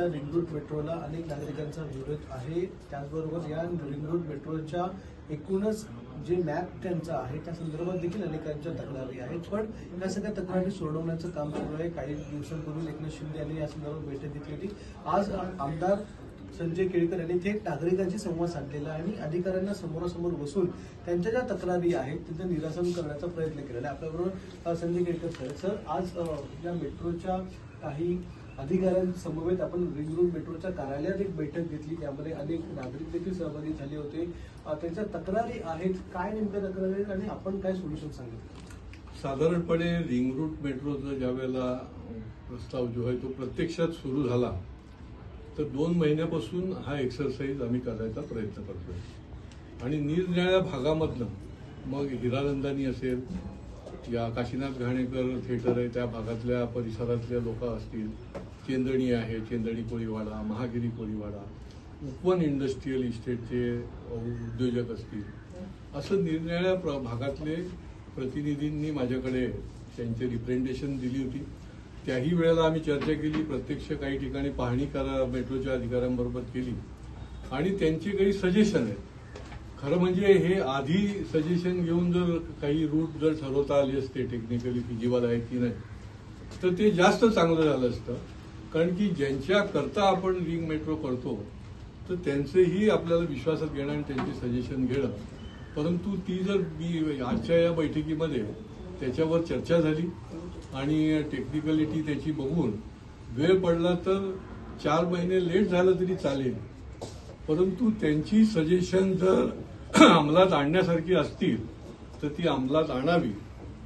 Ring road मेट्रोला अनेक नागरिकांचा विरोध आहे। त्याचबरोबर या रिंग रोड मेट्रोच्या एकूणच जे मॅप त्यांचा आहे त्या संदर्भात देखील अनेकांच्या तक्रारी आहेत। पण या सगळ्या तक्रारी सोडवण्याचं काम सुरू आहे। काही दिवसांपूर्वी एकनाथ शिंदे यांनी या संदर्भात बैठक घेतली होती। आज आमदार संजय केळकर यांनी थेट नागरिकांशी संवाद साधलेला आहे आणि अधिकाऱ्यांना समोरासमोर बसून त्यांच्या ज्या तक्रारी आहेत त्यांचं निरसन करण्याचा प्रयत्न केलेला आहे। आपल्याबरोबर संजय केळकर सर, आज या मेट्रोच्या काही अधिकाऱ्यांसमवेत आपण रिंग रोड मेट्रोच्या कार्यालयात एक बैठक घेतली। त्यामध्ये अनेक नागरिक देखील सहभागी झाले होते। त्यांच्या तक्रारी आहेत, काय नेमक्या तक्रारी आहेत आणि आपण काय सोल्युशन सांगितलं? साधारणपणे रिंग रोड मेट्रोचा ज्या वेळेला प्रस्ताव जो आहे तो प्रत्यक्षात सुरू झाला तर 2 महिन्यापासून हा एक्सरसाइज आम्ही करायचा प्रयत्न करतोय आणि निरनिराळ्या भागामधनं मग हिरानंदानी असेल या काशीनाथ घाणेकर थिएटर आहे त्या भागातल्या परिसरातल्या लोक असतील, चेंदणी आहे, चेंदणी कोळीवाडा, महागिरी कोळीवाडा, उपवन इंडस्ट्रियल इस्टेटचे उद्योजक असतील, असं निरनिराळ्या भागातले प्रतिनिधींनी माझ्याकडे त्यांचे रिप्रेझेंटेशन दिली होती। त्याही वेळेला आम्ही चर्चा केली, प्रत्यक्ष काही ठिकाणी पाहणी मेट्रोच्या अधिकाऱ्यांबरोबर केली आणि त्यांचे काही सजेशन आहेत। खरं म्हणजे हे आधी सजेशन घेऊन जर काही रूट जर ठरवता आले असते टेक्निकली फिजिबल आहे की नाही तर ते जास्त चांगलं झालं असतं। कारण की ज्यांच्याकरता आपण रिंग मेट्रो करतो तर त्यांचेही आपल्याला विश्वासात घेणं आणि त्यांचे सजेशन घेणं, परंतु ती जर आजच्या या बैठकीमध्ये त्याच्यावर चर्चा झाली आणि टेक्निकलिटी त्याची बघून वेळ पडला तर 4 महिने लेट झालं तरी चालेल, परंतु त्यांची सजेशन जर अंमलात आणण्यासारखी असतील तर ती अंमलात आणावी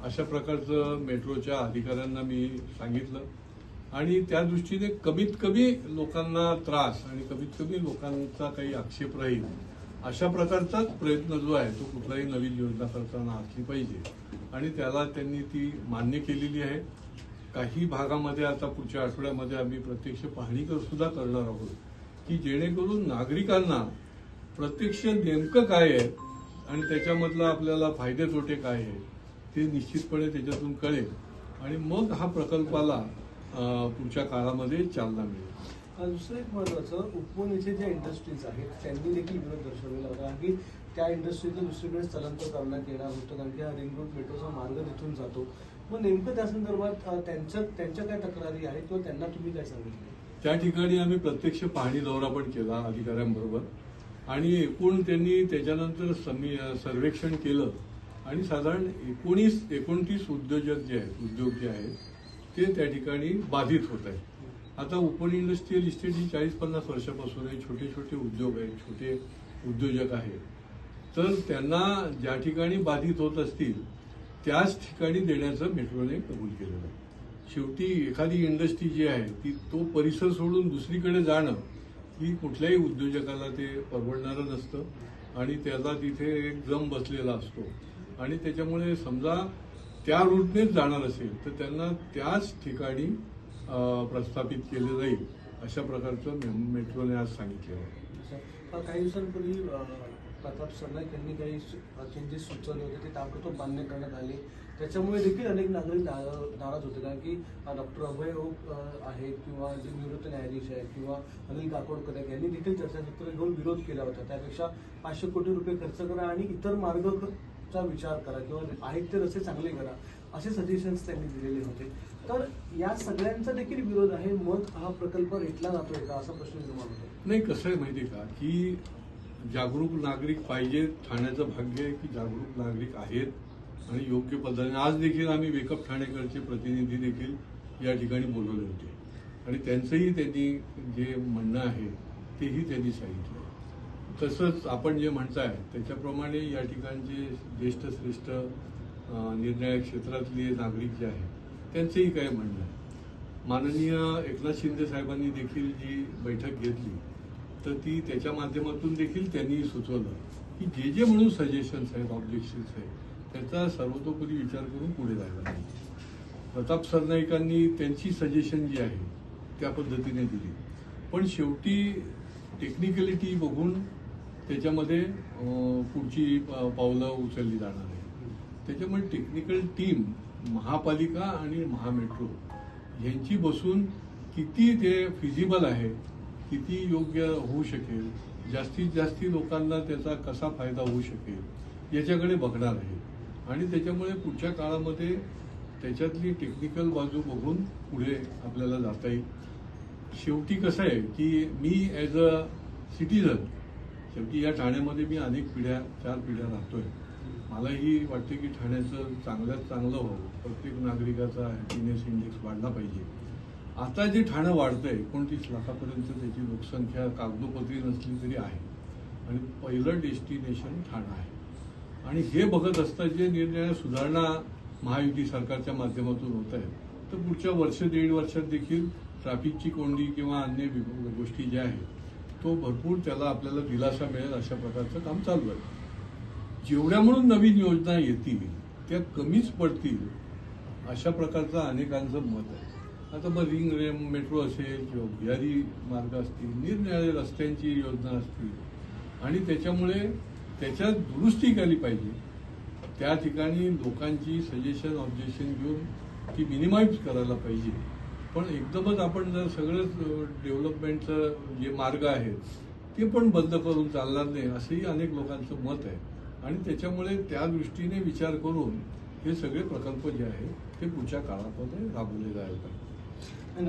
अशा प्रकारचं मेट्रोच्या अधिकाऱ्यांना मी सांगितलं आणि त्या दृष्टीने कमीत कमी लोकांना त्रास आणि कमीत कमी लोकांचा काही आक्षेप राहील अशा प्रकारचाच प्रयत्न जो आहे तो कुठलाही नवीन योजना करताना असली पाहिजे आणि त्याला त्यांनी ती मान्य केलेली आहे। काही भागामध्ये आता पुढच्या आठवड्यामध्ये आम्ही प्रत्यक्ष पाहणी सुद्धा करणार आहोत की जेणेकरून नागरिकांना प्रत्यक्ष नेमकं काय आहे आणि त्याच्यामधला आपल्याला फायदे तोटे काय आहे ते निश्चितपणे त्याच्यातून कळेल आणि मग हा प्रकल्पाला पुढच्या काळामध्ये चालना मिळेल। दुसरं एक महत्वाचं, उपवन येथे ज्या इंडस्ट्रीज आहेत त्यांनी देखील विरोध दर्शवलेला होता की त्या इंडस्ट्रीचं दुसरीकडे स्थलांतर करण्यात येणार होतं कारण की हा रिंग रोड मेट्रोचा मार्ग तिथून जातो। मग नेमकं त्या संदर्भात त्यांच्या काय तक्रारी आहेत किंवा त्यांना तुम्ही काय सांगितलं? त्या ठिकाणी आम्ही प्रत्यक्ष पाहणी दौरा पण केला अधिकाऱ्यांबरोबर आणि एकूण त्यांनी त्याच्यानंतर सर्वेक्षण केलं आणि साधारण 29 उद्योग जे आहेत ते त्या ठिकाणी बाधित होत आहेत। आता उपवन इंडस्ट्रियल इस्टेट ही 40-50 वर्षापासून आहे, छोटे छोटे उद्योग आहेत, छोटे उद्योजक आहेत, तर त्यांना ज्या ठिकाणी बाधित होत असतील त्याच ठिकाणी देण्याचं मेट्रोने कबूल केलेलं आहे। शेवटी एखादी इंडस्ट्री जी आहे ती तो परिसर सोडून दुसरीकडे जाणं ही कुठल्याही उद्योजकाला ते परवडणारं नसतं आणि त्याला तिथे एक जम बसलेला असतो आणि त्याच्यामुळे समजा त्या रूटनेच जाणार असेल तर त्यांना त्याच ठिकाणी प्रस्थापित केले जाईल अशा प्रकारचं मेट्रोने आज सांगितलं आहे। काही दिवसांपूर्वी प्रताप सरनाईक यांनी काही चेंजेस सुचवले होते ते ताबडतोब मान्य करण्यात आले, त्याच्यामुळे देखील अनेक नागरिक नाराज होते कारण की डॉक्टर अभय ओक आहेत किंवा जे निवृत्त न्यायाधीश आहेत किंवा अनिल काकोडकर आहेत यांनी देखील चर्चासत्र घेऊन विरोध केला होता। त्यापेक्षा 500 कोटी रुपये खर्च करा आणि इतर मार्गाचा विचार करा किंवा आहेत ते रस्ते चांगले करा असे सजेशन्स त्यांनी दिलेले होते। तर या सगळ्यांचा देखील विरोध आहे, मग हा प्रकल्प रेटला जातोय का असा प्रश्न निर्माण होतो? नाही, कसं आहे माहिती का की जागरूक नागरिक पाहिजे, ठाण्याचं भाग्य आहे की जागरूक नागरिक आहेत आणि योग्य पद्धतीने आज देखील आम्ही वेकअप ठाणेकरचे प्रतिनिधी देखील या ठिकाणी बोलवले होते आणि त्यांचंही त्यांनी जे म्हणणं आहे तेही त्यांनी सांगितलं। तसंच आपण जे म्हणताय त्याच्याप्रमाणे या ठिकाणचे ज्येष्ठ श्रेष्ठ निरनिराळ्या क्षेत्रातले नागरिक जे आहेत त्यांचंही काय म्हणणं आहे। माननीय एकनाथ शिंदे साहेबांनी देखील जी बैठक घेतली तर ती त्याच्या माध्यमातून देखील त्यांनी सुचवलं की जे जे म्हणून सजेशन्स आहेत, ऑब्जेक्शन्स आहेत त्याचा सर्वतोपरी विचार करून पुढे जायला पाहिजे। प्रताप सरनाईकांनी त्यांची सजेशन जी आहे त्या पद्धतीने दिली, पण शेवटी टेक्निकलिटी बघून त्याच्यामध्ये पुढची पावलं उचलली जाणार आहे। त्याच्यामुळे टेक्निकल टीम महापालिका आणि महामेट्रो यांची बसून किती ते फिजिबल आहे, किती योग्य होऊ शकेल, जास्तीत जास्त लोकांना त्याचा कसा फायदा होऊ शकेल याच्याकडे बघणार आहे. आणि त्याच्यामुळे पुढच्या काळामध्ये त्याच्यातली टेक्निकल बाजू बघून पुढे आपल्याला जाता येईल. शेवटी कसं आहे की मी ॲज अ सिटीजन, शेवटी या ठाण्यामध्ये मी अनेक पिढ्या 4 पिढ्या राहतोय. मलाही वाटते की ठाण्याचं चांगल्यात चांगलं व्हावं, प्रत्येक नागरिकाचा हॅपीनेस इंडेक्स वाढला पाहिजे. आता जे ठाणं वाढतंय 29 लाखापर्यंत त्याची लोकसंख्या कागदोपत्री नसली तरी आहे आणि पहिलं डेस्टिनेशन ठाणं आहे. आणि हे बघत असता जे निरनिराळ्या सुधारणा महायुती सरकारच्या माध्यमातून होत आहेत, तर पुढच्या वर्ष 1.5 वर्षात देखील ट्रॅफिकची कोंडी किंवा अन्य गोष्टी ज्या आहेत तो भरपूर त्याला आपल्याला दिलासा मिळेल अशा प्रकारचं काम चालू आहे. जेवढ्या म्हणून नवीन योजना येतील त्या कमीच पडतील अशा प्रकारचं अनेकांचं मत आहे. आता मग रिंग मेट्रो असेल किंवा भुयारी मार्ग असतील, निरनिराळे रस्त्यांची योजना असतील आणि त्याच्यामुळे त्याच्यात दुरुस्ती केली पाहिजे. त्या ठिकाणी लोकांची सजेशन ऑब्जेक्शन घेऊन ती मिनिमाइज करायला पाहिजे. पण एकदमच आपण जर सगळंच डेव्हलपमेंटचं जे मार्ग आहेत ते पण बंद करून चालणार नाही असंही अनेक लोकांचं मत आहे. आणि त्याच्यामुळे त्या दृष्टीने विचार करून हे सगळे प्रकल्प जे आहेत ते पुढच्या काळामध्ये राबवले जायला पाहिजे.